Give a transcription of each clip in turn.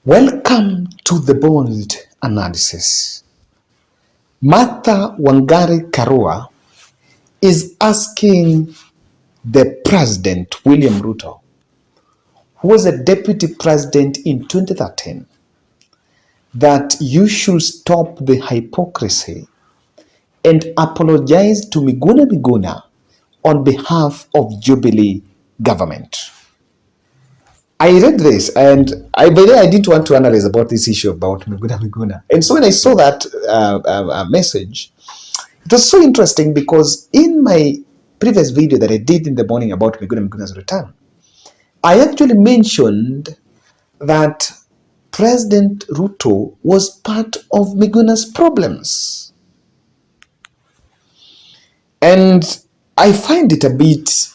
Welcome to the Bold Analysis. Martha Wangari Karua is asking the President, William Ruto, who was a deputy president in 2013, that you should stop the hypocrisy and apologize to Miguna Miguna on behalf of Jubilee government. I read this and by the way, I didn't want to analyze about this issue about Miguna Miguna. And so when I saw that message, it was so interesting because in my previous video that I did in the morning about Miguna Miguna's return, I actually mentioned that President Ruto was part of Miguna's problems. And I find it a bit,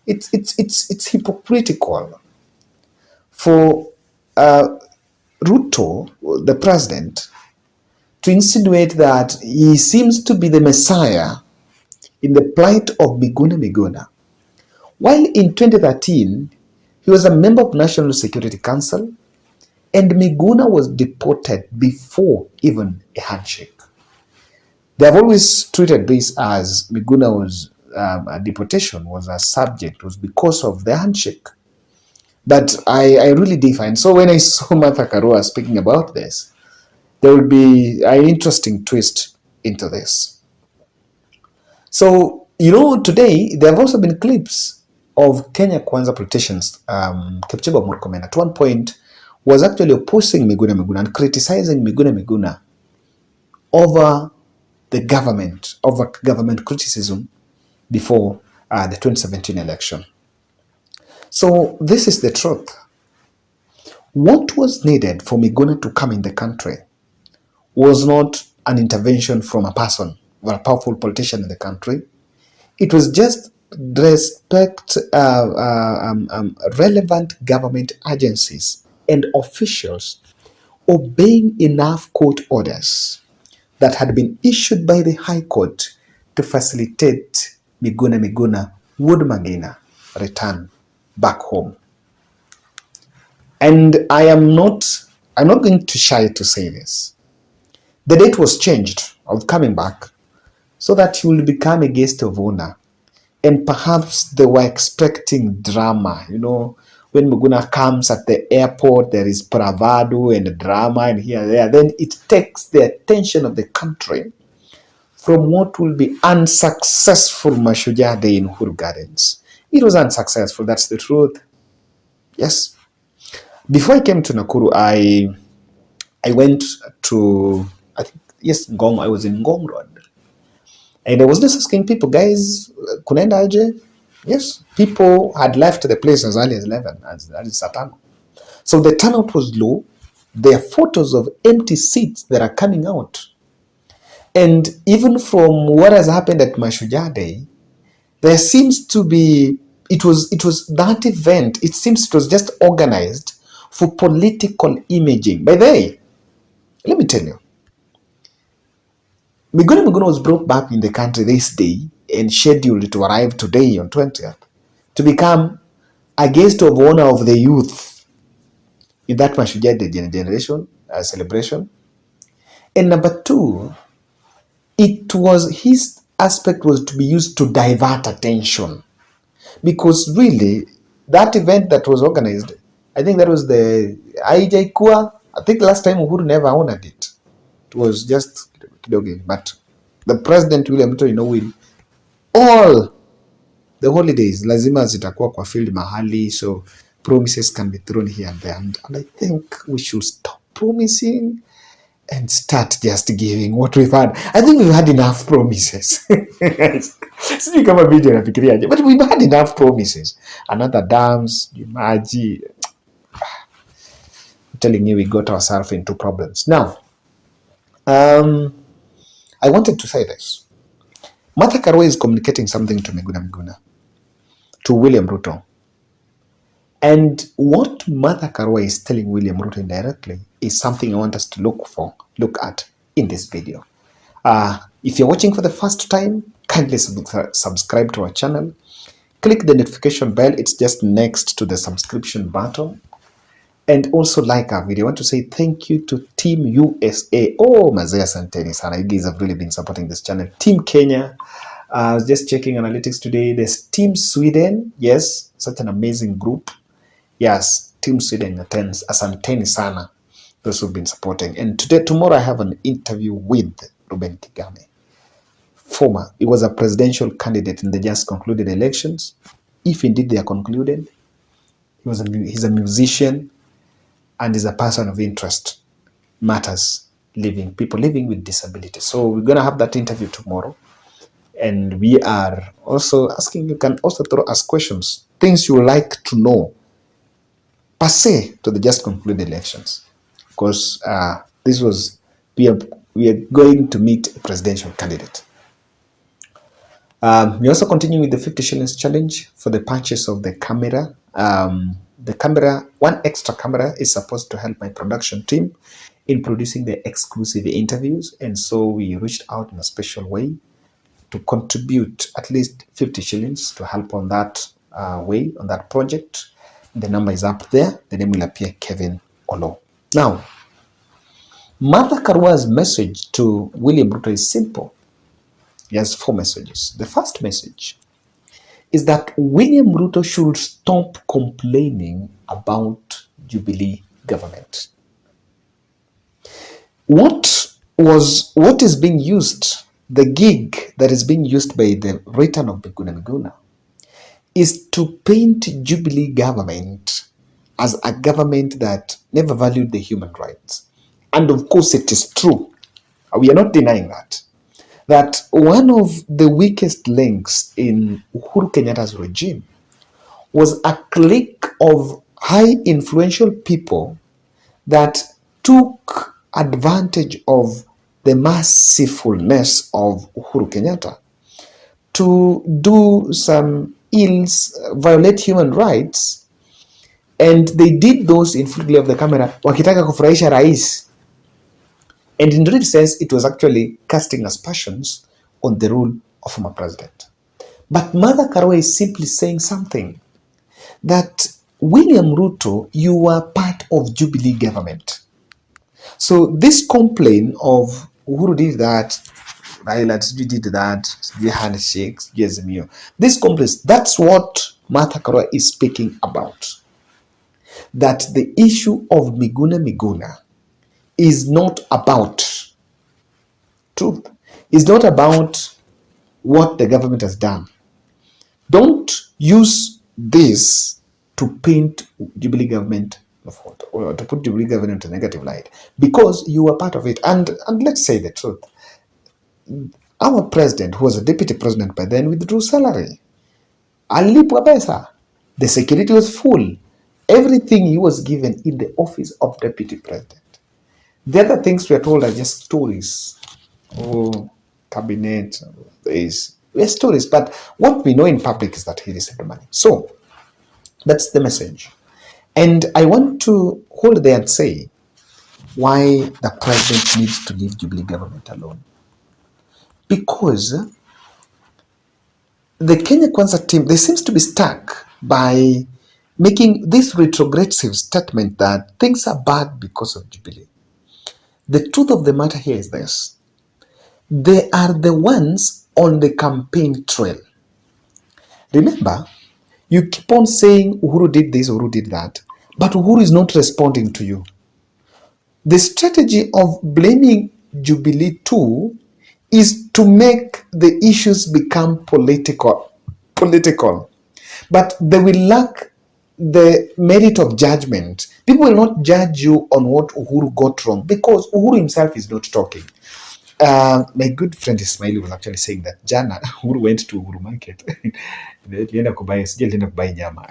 it's hypocritical for Ruto, the president, to insinuate that he seems to be the messiah in the plight of Miguna Miguna. While in 2013, he was a member of National Security Council and Miguna was deported before even a handshake. They have always treated this as Miguna was, deportation was a subject, was because of the handshake. But I really define. So when I saw Martha Karua speaking about this, there will be an interesting twist into this. So, today there have also been clips of Kenya Kwanza politicians, Kipchumba Murkomen at one point was actually opposing Miguna Miguna and criticizing Miguna Miguna over the government, over government criticism before the 2017 election. So this is the truth. What was needed for Miguna to come in the country was not an intervention from a person or a powerful politician in the country. It was just respect relevant government agencies and officials obeying enough court orders that had been issued by the High Court to facilitate Miguna Miguna Miguna return back home. And I'm not going to shy to say this. The date was changed of coming back so that he will become a guest of honor. And perhaps they were expecting drama. When Miguna comes at the airport, there is bravado and drama and here and there. Then it takes the attention of the country from what will be unsuccessful Mashujaa Day in Uhuru Gardens. It was unsuccessful, that's the truth. Yes. Before I came to Nakuru, I went to, Ngong. I was in Ngong Road. And I was just asking people, guys, kunaenda aje? Yes, people had left the place as early as 11, as early as Satano. So the turnout was low. There are photos of empty seats that are coming out. And even from what has happened at Mashujaa Day, there seems to be, it was that event, it seems it was just organized for political imaging. By the way, let me tell you, Miguna Miguna was brought back in the country this day and scheduled to arrive today on 20th to become a guest of honor of the youth in that Mashujaa Day generation celebration. And number two, his aspect was to be used to divert attention, because really that event that was organized, I think that was the IJ Kua. I think last time Uhuru never honored it. It was just kidogo. But the President William Ruto, will all the holidays lazima zitakuwa kwa field mahali, so promises can be thrown here and there. And I think we should stop promising and start just giving what we've had. I think we've had enough promises. Sijui kama video nafikiriaje, but we've had enough promises. Another dams, maji. I'm telling you, we got ourselves into problems. Now, I wanted to say this. Martha Karua is communicating something to Miguna Miguna, to William Ruto. And what Martha Karua is telling William Ruto indirectly is something I want us to look at in this video. If you're watching for the first time, kindly subscribe to our channel. Click the notification bell. It's just next to the subscription button. and also like our video. I want to say thank you to Team USA. Oh, Mazaya Santeni Sana, you guys have really been supporting this channel. Team Kenya, I was just checking analytics today. There's Team Sweden. Yes, such an amazing group. Yes, Team Sweden attends. Asanteni Sana, those who've been supporting. And tomorrow I have an interview with Ruben Kigame. He was a presidential candidate in the just concluded elections. If indeed they are concluded, he's a musician and is a person of interest, matters, people living with disabilities. So we're going to have that interview tomorrow. And we are also asking, you can also throw us questions, things you would like to know, per se, to the just concluded elections. Because we are going to meet a presidential candidate. We also continue with the 50 shillings challenge for the purchase of the camera. One extra camera is supposed to help my production team in producing the exclusive interviews. And so we reached out in a special way to contribute at least 50 shillings to help on that on that project. The number is up there. The name will appear, Kevin Olo. Now, Mother Karua's message to William Ruto is simple. He has 4 messages. The first message is that William Ruto should stop complaining about Jubilee government. What is being used, the gig that is being used by the return of Miguna Miguna, is to paint Jubilee government as a government that never valued the human rights. And of course it is true. We are not denying that one of the weakest links in Uhuru Kenyatta's regime was a clique of high influential people that took advantage of the mercifulness of Uhuru Kenyatta to do some ills, violate human rights, and they did those in full glare of the camera, wakitaka kufurahisha rais. And in real sense, it was actually casting aspersions on the rule of former president. But Mother Karua is simply saying something, that William Ruto, you were part of Jubilee government. So this complaint of Uhuru did that, Raila did that, the handshakes, this complaint, that's what Martha Karua is speaking about. That the issue of Miguna Miguna is not about truth. It's not about what the government has done. Don't use this to paint Jubilee government or to put Jubilee government in a negative light, because you were part of it. And let's say the truth. Our president, who was a deputy president by then, withdrew salary. Alipwa pesa. The security was full. Everything he was given in the office of deputy president. The other things we are told are just stories. Oh, cabinet, they're stories. But what we know in public is that he received the money. So that's the message. And I want to hold there and say why the president needs to leave Jubilee government alone. Because the Kenya Kwanza team, they seems to be stuck by making this retrogressive statement that things are bad because of Jubilee. The truth of the matter here is this. They are the ones on the campaign trail. Remember, you keep on saying Uhuru did this, Uhuru did that, but Uhuru is not responding to you. The strategy of blaming Jubilee too is to make the issues become political. But they will lack the merit of judgment. People will not judge you on what Uhuru got wrong because Uhuru himself is not talking. My good friend Ismaili was actually saying that Jana Uhuru went to Uhuru Market. I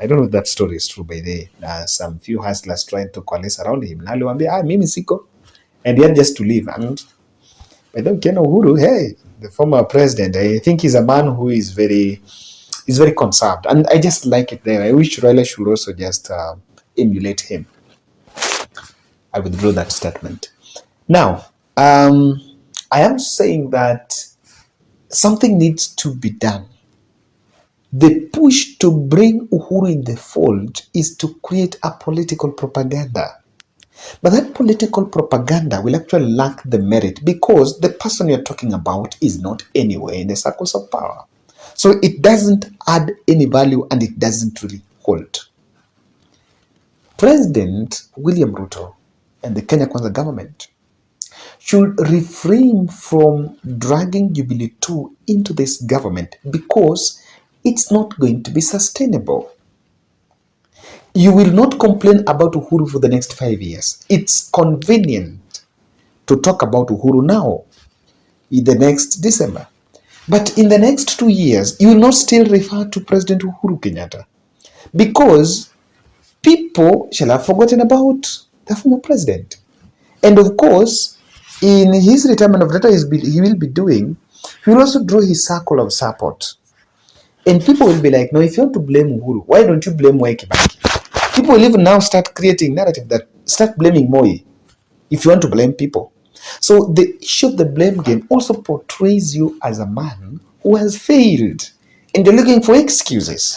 don't know if that story is true by the some few hustlers trying to coalesce around him. Mimi siko. And he had just to leave. And I don't care Uhuru, hey, the former president, I think he's a man who is very conserved. And I just like it there. I wish Raila should also just emulate him. I withdraw that statement. Now, I am saying that something needs to be done The push to bring Uhuru in the fold is to create a political propaganda. But that political propaganda will actually lack the merit because the person you're talking about is not anywhere in the circles of power. So it doesn't add any value and it doesn't really hold. President William Ruto and the Kenya Kwanza government should refrain from dragging Jubilee 2 into this government because it's not going to be sustainable. You will not complain about Uhuru for the next 5 years. It's convenient to talk about Uhuru now, in the next December. But in the next 2 years, you will not still refer to President Uhuru Kenyatta because people shall have forgotten about the former president. And of course, in his retirement of data he will be doing, he will also draw his circle of support. And people will be like, no, if you want to blame Uhuru, why don't you blame Moi Kibaki? People will even now start creating narrative that start blaming Moi if you want to blame people. So the issue of the blame game also portrays you as a man who has failed and you're looking for excuses.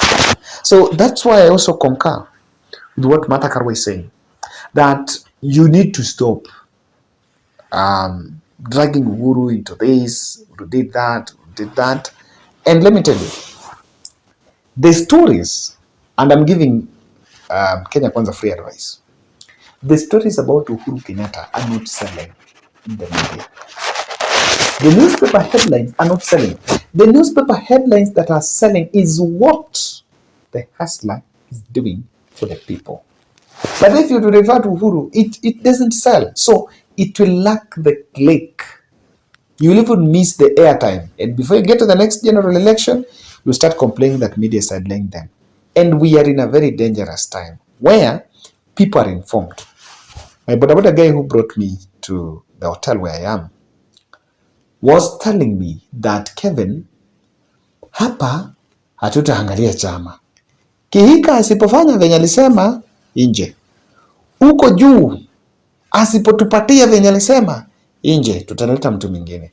So that's why I also concur with what Martha Karua is saying, that you need to stop dragging Uhuru into this, who did that, who did that. And let me tell you, the stories, and I'm giving Kenya Kwanza free advice, the stories about Uhuru Kenyatta are not selling in the media. The newspaper headlines are not selling. The newspaper headlines that are selling is what the hustler is doing for the people. But if you refer to Uhuru, it doesn't sell. So it will lack the click. You will even miss the airtime. And before you get to the next general election, you start complaining that media is sidelining them. And we are in a very dangerous time where people are informed. My boda guy who brought me to the hotel where I am was telling me that, Kevin, hapa hatutaangalia chama. Kihika asipofanya venye alisema nje. Huko juu asipotupatia venye alisema nje, tutaleta mtu mwingine.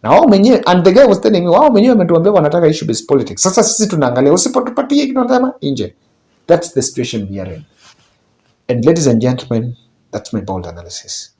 Na wao mwenyewe, and the guy was telling me, wao mwenyewe wametuambia wanataka issue based politics. Sasa sisi tunaangalia usipotupatia kinasema nje. That's the situation we are in. And ladies and gentlemen, that's my bold analysis.